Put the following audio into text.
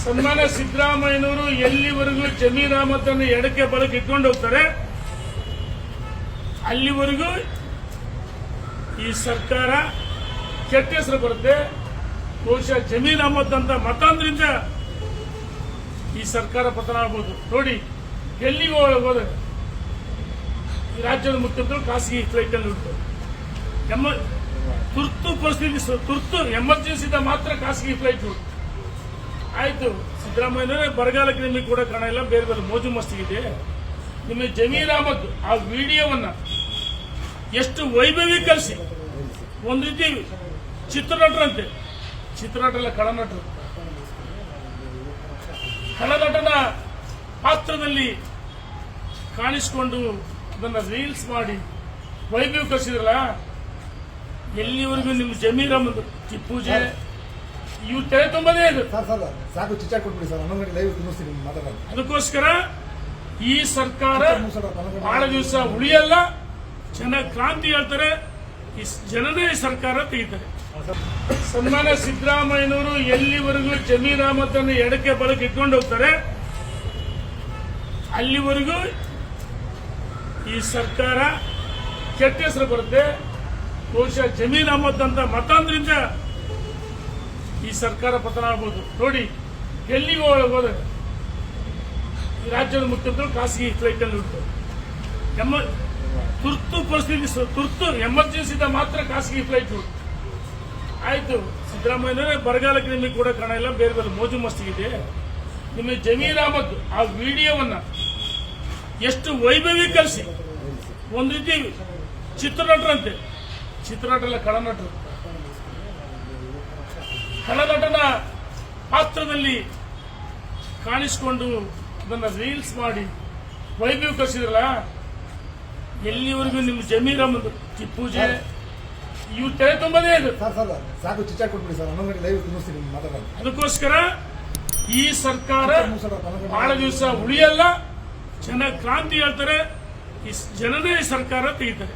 ಸನ್ಮಾನ್ಯ ಸಿದ್ದರಾಮಯ್ಯನವರು ಎಲ್ಲಿವರೆಗೂ ಜಮೀರ್ ಅಹಮದನ್ನು ಎಡಕ್ಕೆ ಬಲಕ್ಕೆ ಇಟ್ಕೊಂಡು ಹೋಗ್ತಾರೆ ಅಲ್ಲಿವರೆಗೂ ಈ ಸರ್ಕಾರ ಕೆಟ್ಟ ಹೆಸರು ಬರುತ್ತೆ. ಬಹುಶಃ ಜಮೀರ್ ಅಹಮದ್ ಅಂತ ಮತಾಂತರಿಂದ ಈ ಸರ್ಕಾರ ಪತನ ಆಗ್ಬೋದು. ನೋಡಿ, ಎಲ್ಲಿಗೆ ಹೋದ್ರೆ ಈ ರಾಜ್ಯದ ಮುಖ್ಯಮಂತ್ರಿಗಳು ಖಾಸಗಿ ಫ್ಲೈಟ್ ಅಲ್ಲಿ ಉಂಟು. ತುರ್ತು ಪರಿಸ್ಥಿತಿ, ತುರ್ತು ಎಮರ್ಜೆನ್ಸಿ ಮಾತ್ರ ಖಾಸಗಿ ಫ್ಲೈಟ್ ಉಂಟು. ಆಯ್ತು, ಸಿದ್ದರಾಮಯ್ಯನವರೇ ಬರಗಾಲಕ್ಕೆ ನಿಮಗೆ ಕೂಡ ಕಾರಣ ಇಲ್ಲ, ಬೇರೆ ಬೇರೆ ಮೋಜು ಮಸ್ತಿಗಿದೆ. ನಿಮಗೆ ಜಮೀರ್ ಅಹಮದ್ ಆ ವಿಡಿಯೋವನ್ನ ಎಷ್ಟು ವೈಭವೀಕರಿಸಿ, ಒಂದು ರೀತಿ ಚಿತ್ರನಟರಂತೆ, ಚಿತ್ರನಟರಲ್ಲ ಖಳನಟರು, ಖಳನಟನ ಪಾತ್ರದಲ್ಲಿ ಕಾಣಿಸಿಕೊಂಡು ಅದನ್ನ ರೀಲ್ಸ್ ಮಾಡಿ ವೈಭವೀಕರಿಸಿದ್ರಲ್ಲ, ಎಲ್ಲಿವರೆಗೂ ನಿಮ್ಮ ಜಮೀರ್ ಅಹಮದ್ ಪೂಜೆ ಇವ್ರು ತೆರೆ ತುಂಬದೇ ಇದೆ. ಸಾಕು ಚಿಚ್ಚಾ ಕೊಟ್ಬಿಡಿ ಸರ್, 11 ಲೈವ್ ತುಂಬಿಸ್ತೀನಿ ಮಾತಾಡೋಣ. ಅದಕ್ಕೋಸ್ಕರ ಈ ಸರ್ಕಾರ ಬಹಳ ದಿವಸ ಉಳಿಯಲ್ಲ. ಜನ ಕ್ರಾಂತಿ ಹೇಳ್ತಾರೆ, ಈ ಜನನೇ ಈ ಸರ್ಕಾರ ತೆಗಿತಾರೆ. ಸನ್ಮಾನ್ಯ ಸಿದ್ದರಾಮಯ್ಯನವರು ಎಲ್ಲಿವರೆಗೂ ಜಮೀರ್ ಅಹಮದನ್ನು ಎಡಕ್ಕೆ ಬಲಕ್ಕೆ ಇಟ್ಕೊಂಡು ಹೋಗ್ತಾರೆ ಅಲ್ಲಿವರೆಗೂ ಈ ಸರ್ಕಾರ ಕೆಟ್ಟ ಹೆಸರು ಬರುತ್ತೆ. ಬಹುಶಃ ಜಮೀರ್ ಅಹಮದ್ ಅಂತ ಮತಾಂತರಿಂದ ಈ ಸರ್ಕಾರ ಪತನ ಆಗ್ಬೋದು. ನೋಡಿ, ಎಲ್ಲಿಗೆ ಹೋದ್ರೆ ಈ ರಾಜ್ಯದ ಮುಖ್ಯಮಂತ್ರಿಗಳು ಖಾಸಗಿ ಫ್ಲೈಟ್ ಅಲ್ಲಿ ಉಂಟು. ತುರ್ತು ಪರಿಸ್ಥಿತಿ, ತುರ್ತು ಎಮರ್ಜೆನ್ಸಿ ಮಾತ್ರ ಖಾಸಗಿ ಫ್ಲೈಟ್ ಉಂಟು. ಆಯ್ತು, ಸಿದ್ದರಾಮಯ್ಯನವರೇ ಬರಗಾಲಕ್ಕೆ ನಿಮಗೆ ಕೂಡ ಕಾರಣ ಇಲ್ಲ, ಬೇರೆ ಬೇರೆ ಮೋಜು ಮಸ್ತಿಗಿದೆ. ನಿಮಗೆ ಜಮೀರ್ ಅಹಮದ್ ಆ ವಿಡಿಯೋವನ್ನ ಎಷ್ಟು ವೈಭವೀಕರಿಸಿ, ಒಂದು ರೀತಿ ಚಿತ್ರನಟರಂತೆ, ಚಿತ್ರನಟರಲ್ಲ ಖಳನಟರು, ಖಳನಟನ ಪಾತ್ರದಲ್ಲಿ ಕಾಣಿಸಿಕೊಂಡು ಅದನ್ನ ರೀಲ್ಸ್ ಮಾಡಿ ವೈಭವೀಕರಿಸಿದ್ರಲ್ಲ, ಎಲ್ಲಿವರೆಗೂ ನಿಮ್ಮ ಜಮೀರ್ ಅಹಮದ್ ಪೂಜೆ ಇವ್ರು ತೆರೆ ತುಂಬದೇ ಇದೆ. ಸಾಕು ಚಿಚ್ಚಾ ಕೊಟ್ಬಿಡಿ ಸರ್, 11 ಲೈವ್ ತುಂಬಿಸ್ತೀನಿ ಮಾತಾಡೋಣ. ಅದಕ್ಕೋಸ್ಕರ ಈ ಸರ್ಕಾರ ಬಹಳ ದಿವಸ ಉಳಿಯಲ್ಲ. ಜನ ಕ್ರಾಂತಿ ಹೇಳ್ತಾರೆ, ಈ ಜನನೇ ಈ ಸರ್ಕಾರ ತೆಗಿತಾರೆ.